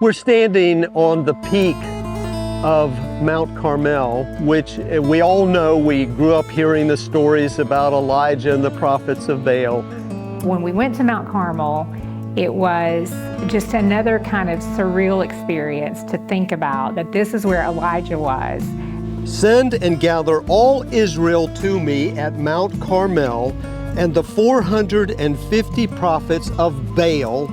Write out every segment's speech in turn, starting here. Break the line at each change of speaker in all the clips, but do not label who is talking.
We're standing on the peak of Mount Carmel, which we all know. We grew up hearing the stories about Elijah and the prophets of Baal.
When we went to Mount Carmel, it was just another kind of surreal experience to think about that this is where Elijah was.
Send and gather all Israel to me at Mount Carmel, and the 450 prophets of Baal,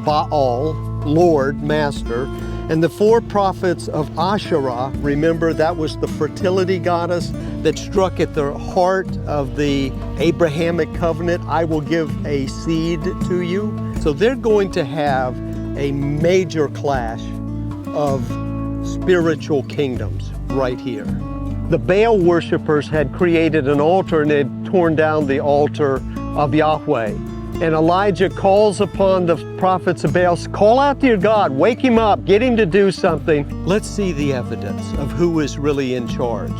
Lord, Master, and the 4 prophets of Asherah. Remember, that was the fertility goddess that struck at the heart of the Abrahamic covenant. I will give a seed to you. So they're going to have a major clash of spiritual kingdoms right here. The Baal worshipers had created an altar and had torn down the altar of Yahweh. And Elijah calls upon the prophets of Baal, call out to your God, wake him up, get him to do something. Let's see the evidence of who is really in charge.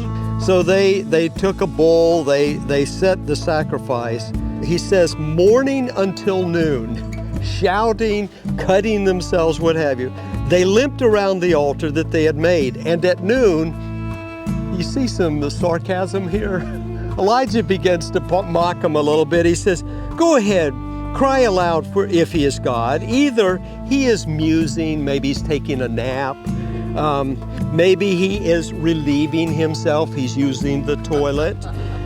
So they took a bull, they set the sacrifice. He says, morning until noon, shouting, cutting themselves, what have you. They limped around the altar that they had made. And at noon, you see some sarcasm here? Elijah begins to mock him a little bit. He says, go ahead, cry aloud for if he is God. Either he is musing, maybe he's taking a nap, maybe he is relieving himself, he's using the toilet.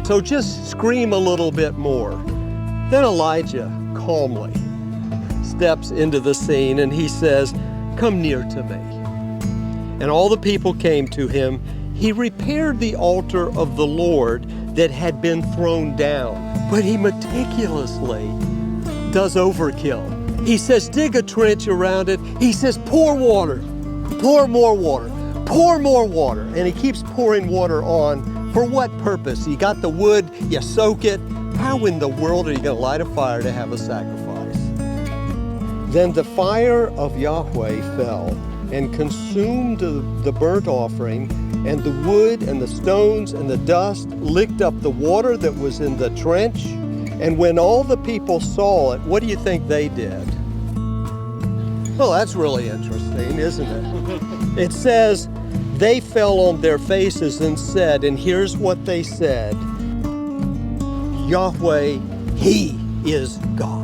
So just scream a little bit more. Then Elijah calmly steps into the scene and he says, come near to me. And all the people came to him. He repaired the altar of the Lord that had been thrown down, but he meticulously does overkill. He says, dig a trench around it. He says, pour water, pour more water, pour more water. And he keeps pouring water on. For what purpose? You got the wood, you soak it. How in the world are you going to light a fire to have a sacrifice? Then the fire of Yahweh fell and consumed the burnt offering, and the wood and the stones and the dust licked up the water that was in the trench. And when all the people saw it, what do you think they did? Well, that's really interesting, isn't it? It says, they fell on their faces and said, and here's what they said, Yahweh, He is God.